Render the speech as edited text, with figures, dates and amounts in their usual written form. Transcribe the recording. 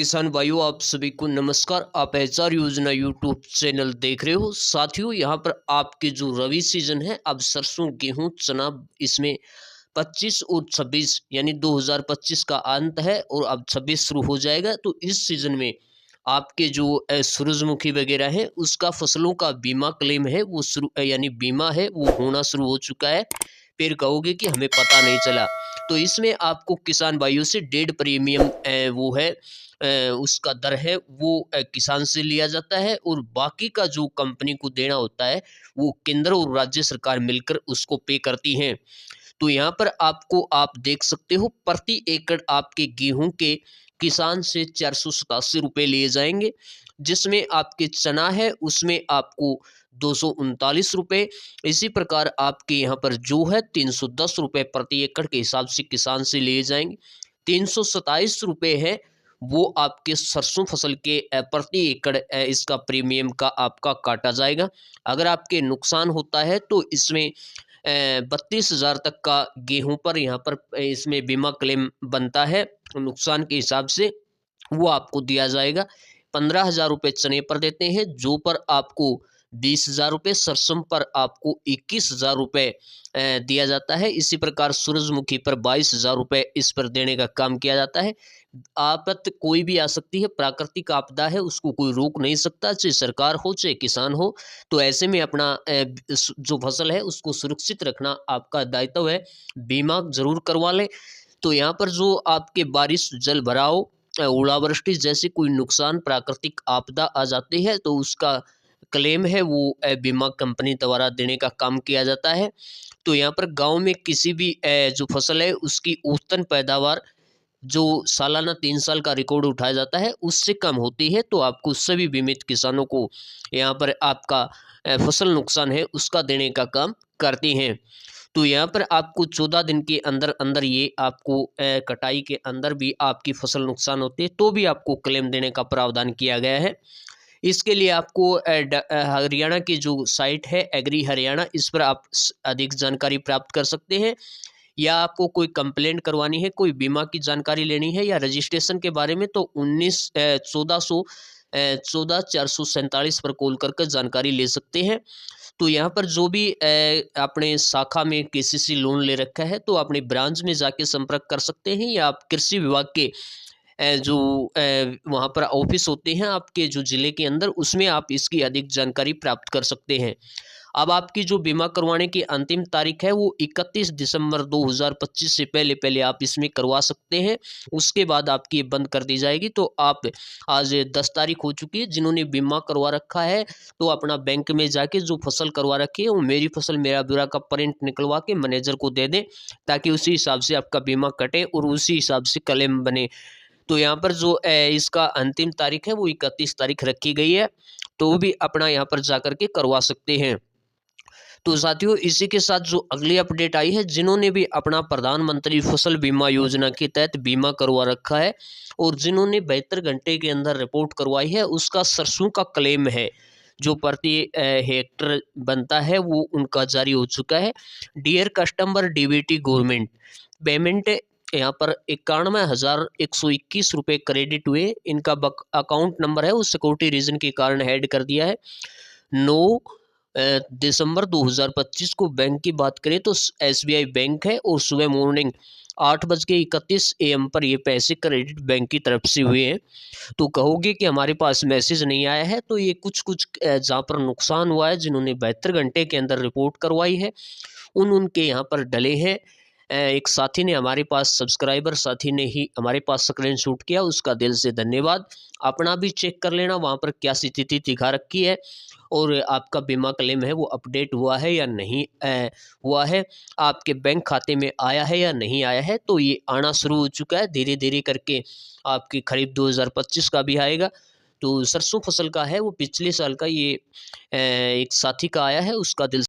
किसान भाइयों, आप सभी को नमस्कार। आप एचआर योजना यूट्यूब चैनल देख रहे हो। साथियों, यहाँ पर आपके जो रवि सीजन है, अब सरसों, गेहूं, चना, इसमें 25 और 26 यानी 2025 का अंत है और अब 26 शुरू हो जाएगा। तो इस सीजन में आपके जो सूरजमुखी वगैरह है, उसका फसलों का बीमा क्लेम है वो शुरू यानी बीमा है वो होना शुरू हो चुका है। फिर कहोगे कि हमें पता नहीं चला, तो इसमें आपको किसान भाइयों से डेढ़ प्रीमियम वो है उसका दर है वो किसान से लिया जाता है और बाकी का जो कंपनी को देना होता है वो केंद्र और राज्य सरकार मिलकर उसको पे करती हैं। तो यहाँ पर आपको आप देख सकते हो, प्रति एकड़ आपके गेहूं के किसान से 487 रुपये लिए जाएंगे, जिसमें आपके चना है उसमें आपको 239 रुपये। इसी प्रकार आपके यहाँ पर जो है 310 रुपये प्रति एकड़ के हिसाब से किसान से लिए जाएंगे। 327 रुपये है वो आपके सरसों फसल के प्रति एकड़ इसका प्रीमियम का आपका काटा जाएगा। अगर आपके नुकसान होता है तो इसमें 32,000 तक का गेहूं पर यहाँ पर इसमें बीमा क्लेम बनता है नुकसान के हिसाब से, वो आपको दिया जाएगा। 15,000 रुपये चने पर देते हैं, जो पर आपको 20,000 रुपये, सरसों पर आपको 21,000 रुपये दिया जाता है। इसी प्रकार सूरजमुखी पर 22,000 रुपये इस पर देने का काम किया जाता है। आपत कोई भी आ सकती है, प्राकृतिक आपदा है, उसको कोई रोक नहीं सकता, चाहे सरकार हो चाहे किसान हो। तो ऐसे में अपना जो फसल है उसको सुरक्षित रखना आपका दायित्व है। बीमा जरूर करवा लें। तो यहाँ पर जो आपके बारिश, जल भराव, ओलावृष्टि जैसे कोई नुकसान, प्राकृतिक आपदा आ जाती है तो उसका क्लेम है वो बीमा कंपनी द्वारा देने का काम किया जाता है। तो यहाँ पर गांव में किसी भी जो फसल है उसकी औसतन पैदावार जो सालाना 3 साल का रिकॉर्ड उठाया जाता है उससे कम होती है, तो आपको सभी बीमित किसानों को यहाँ पर आपका फसल नुकसान है उसका देने का काम करती हैं। तो यहाँ पर आपको 14 दिन के अंदर अंदर ये आपको कटाई के अंदर भी आपकी फसल नुकसान होती है तो भी आपको क्लेम देने का प्रावधान किया गया है। इसके लिए आपको हरियाणा की जो साइट है एग्री हरियाणा, इस पर आप अधिक जानकारी प्राप्त कर सकते हैं। या आपको कोई कंप्लेंट करवानी है, कोई बीमा की जानकारी लेनी है या रजिस्ट्रेशन के बारे में, तो 14,447 पर कॉल करके जानकारी ले सकते हैं। तो यहाँ पर जो भी अपने शाखा में केसीसी लोन ले रखा है तो अपने ब्रांच में जाके संपर्क कर सकते हैं, या आप कृषि विभाग के जो वहाँ पर ऑफिस होते हैं आपके जो ज़िले के अंदर, उसमें आप इसकी अधिक जानकारी प्राप्त कर सकते हैं। अब आपकी जो बीमा करवाने की अंतिम तारीख है वो 31 दिसंबर 2025 से पहले पहले आप इसमें करवा सकते हैं। उसके बाद आपकी ये बंद कर दी जाएगी। तो आप आज 10 तारीख हो चुकी है, जिन्होंने बीमा करवा रखा है तो अपना बैंक में जाके जो फसल करवा रखी है वो मेरी फसल मेरा ब्यौरा का प्रिंट निकलवा के मैनेजर को दे दें, ताकि उसी हिसाब से आपका बीमा कटे और उसी हिसाब से क्लेम बने। तो यहाँ पर जो इसका अंतिम तारीख है वो 31 तारीख रखी गई है, तो वो भी अपना यहाँ पर जाकर के करवा सकते हैं। तो साथियों, इसी के साथ जो अगली अपडेट आई है, जिन्होंने भी अपना प्रधानमंत्री फसल बीमा योजना के तहत बीमा करवा रखा है और जिन्होंने 72 घंटे के अंदर रिपोर्ट करवाई है, उसका सरसों का क्लेम है जो प्रति हेक्टर बनता है वो उनका जारी हो चुका है। Dear customer, DBT government payment यहाँ पर 91,121 रुपये क्रेडिट हुए। इनका अकाउंट नंबर है वो सिक्योरिटी रीजन के कारण ऐड कर दिया है। 9 दिसंबर 2025 को बैंक की बात करें तो SBI बैंक है और सुबह मॉर्निंग 8:31 AM पर ये पैसे क्रेडिट बैंक की तरफ से हुए हैं। तो कहोगे कि हमारे पास मैसेज नहीं आया है, तो ये कुछ जहाँ पर नुकसान हुआ है, जिन्होंने 72 घंटे के अंदर रिपोर्ट करवाई है उनके यहाँ पर डले हैं। एक साथी ने हमारे पास, सब्सक्राइबर साथी ने ही हमारे पास स्क्रीनशॉट किया, उसका दिल से धन्यवाद। अपना भी चेक कर लेना वहाँ पर क्या स्थिति दिखा रखी है और आपका बीमा क्लेम है वो अपडेट हुआ है या नहीं हुआ है, आपके बैंक खाते में आया है या नहीं आया है। तो ये आना शुरू हो चुका है, धीरे धीरे करके आपकी खरीफ 2025 का भी आएगा। तो सरसों फसल का है वो पिछले साल का ये एक साथी का आया है, उसका दिल